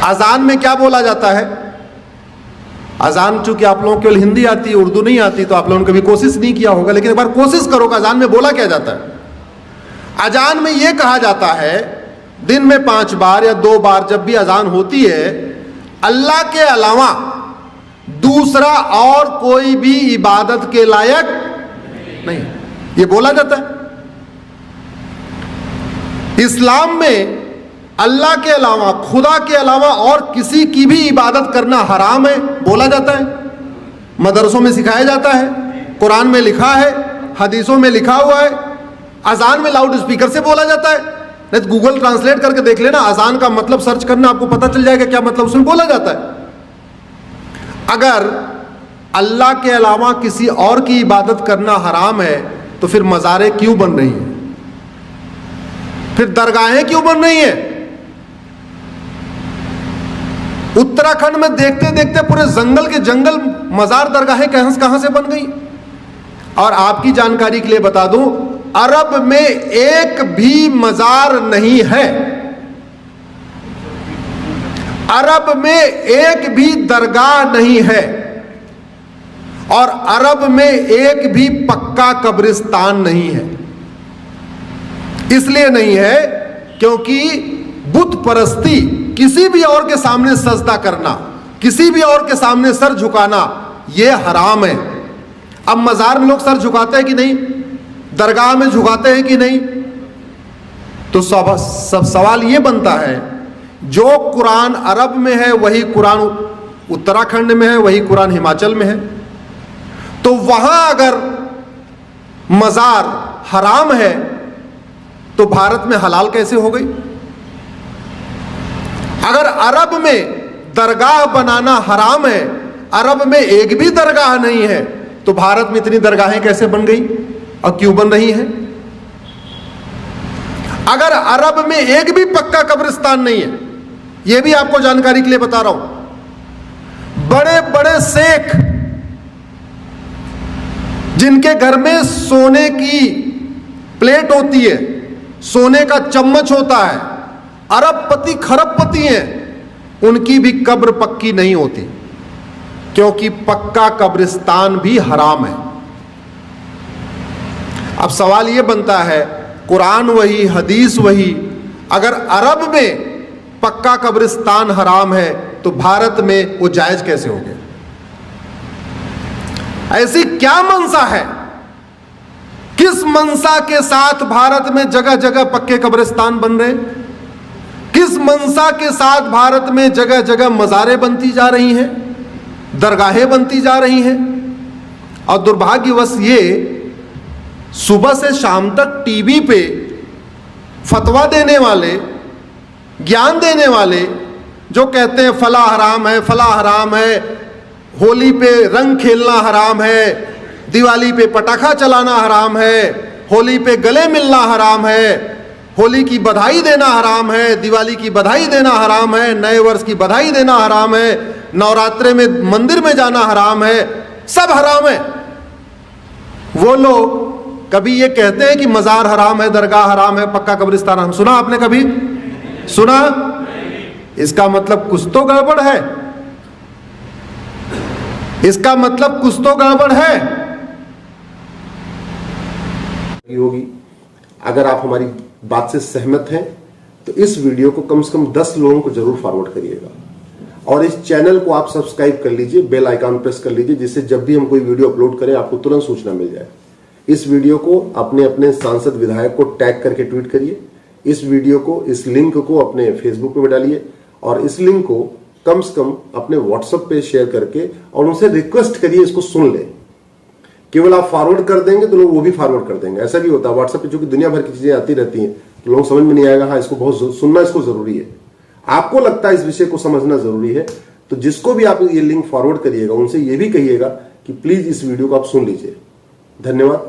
अजान में क्या बोला जाता है? अजान चूंकि आप लोगों को केवल हिंदी आती है, उर्दू नहीं आती, तो आप लोगों ने कभी कोशिश नहीं किया होगा, लेकिन एक बार कोशिश करो कि अजान में बोला क्या जाता है। अजान में यह कहा जाता है दिन में 5 बार या 2 बार जब भी अजान होती है, अल्लाह के अलावा दूसरा और कोई भी इबादत के लायक नहीं, ये बोला जाता है। इस्लाम में अल्लाह के अलावा, खुदा के अलावा और किसी की भी इबादत करना हराम है, बोला जाता है। मदरसों में सिखाया जाता है, कुरान में लिखा है, हदीसों में लिखा हुआ है। अजान में लाउड स्पीकर से बोला जाता है, नहीं तो गूगल ट्रांसलेट करके देख लेना, अजान का मतलब सर्च करना, आपको पता चल जाएगा क्या मतलब उसमें बोला जाता है। अगर अल्लाह के अलावा किसी और की इबादत करना हराम है तो फिर मज़ारें क्यों बन रही हैं, फिर दरगाहें क्यों बन रही हैं? उत्तराखंड में देखते देखते पूरे जंगल के जंगल मजार दरगाहें कहां से बन गई। और आपकी जानकारी के लिए बता दूं, अरब में एक भी मजार नहीं है, अरब में एक भी दरगाह नहीं है, और अरब में एक भी पक्का कब्रिस्तान नहीं है। इसलिए नहीं है क्योंकि बुत परस्ती, किसी भी और के सामने सजदा करना, किसी भी और के सामने सर झुकाना, यह हराम है। अब मजार में लोग सर झुकाते हैं कि नहीं, दरगाह में झुकाते हैं कि नहीं, तो सब सवाल यह बनता है, जो कुरान अरब में है वही कुरान उत्तराखंड में है, वही कुरान हिमाचल में है, तो वहां अगर मजार हराम है तो भारत में हलाल कैसे हो गई? अगर अरब में दरगाह बनाना हराम है, अरब में एक भी दरगाह नहीं है, तो भारत में इतनी दरगाहें कैसे बन गई और क्यों बन रही हैं? अगर अरब में एक भी पक्का कब्रिस्तान नहीं है, यह भी आपको जानकारी के लिए बता रहा हूं, बड़े बड़े शेख जिनके घर में सोने की प्लेट होती है, सोने का चम्मच होता है, अरबपति खरबपति हैं, उनकी भी कब्र पक्की नहीं होती, क्योंकि पक्का कब्रिस्तान भी हराम है। अब सवाल यह बनता है, कुरान वही, हदीस वही, अगर अरब में पक्का कब्रिस्तान हराम है तो भारत में वो जायज कैसे हो गया? ऐसी क्या मंशा है, किस मंशा के साथ भारत में जगह जगह पक्के कब्रिस्तान बन रहे, किस मंशा के साथ भारत में जगह जगह मज़ारें बनती जा रही हैं, दरगाहें बनती जा रही हैं? और दुर्भाग्यवश ये सुबह से शाम तक टीवी पे फतवा देने वाले, ज्ञान देने वाले, जो कहते हैं फला हराम है, फला हराम है, होली पे रंग खेलना हराम है, दिवाली पे पटाखा चलाना हराम है, होली पे गले मिलना हराम है, होली की बधाई देना हराम है, दिवाली की बधाई देना हराम है, नए वर्ष की बधाई देना हराम है, नवरात्रे में मंदिर में जाना हराम है, सब हराम है। वो लोग कभी ये कहते हैं कि मजार हराम है, दरगाह हराम है, पक्का कब्रिस्तान हराम? सुना आपने कभी? सुना? इसका मतलब कुछ तो गड़बड़ है, इसका मतलब कुछ तो गड़बड़ है होगी। अगर आप हमारी बात से सहमत हैं तो इस वीडियो को कम से कम 10 लोगों को जरूर फॉरवर्ड करिएगा, और इस चैनल को आप सब्सक्राइब कर लीजिए, बेल आइकन प्रेस कर लीजिए, जिससे जब भी हम कोई वीडियो अपलोड करें आपको तुरंत सूचना मिल जाए। इस वीडियो को अपने अपने सांसद विधायक को टैग करके ट्वीट करिए, इस वीडियो को, इस लिंक को अपने फेसबुक पे डालिए, और इस लिंक को कम से कम अपने व्हाट्सएप पे शेयर करके और उनसे रिक्वेस्ट करिए इसको सुन ले। केवल आप फॉरवर्ड कर देंगे तो लोग वो भी फॉरवर्ड कर देंगे। ऐसा भी होता है व्हाट्सएप पे, चूंकि दुनिया भर की चीजें आती रहती हैं तो लोग समझ में नहीं आएगा, हाँ इसको बहुत सुनना, इसको जरूरी है, आपको लगता है इस विषय को समझना जरूरी है, तो जिसको भी आप ये लिंक फॉरवर्ड करिएगा उनसे ये भी कहिएगा कि प्लीज इस वीडियो को आप सुन लीजिए। धन्यवाद।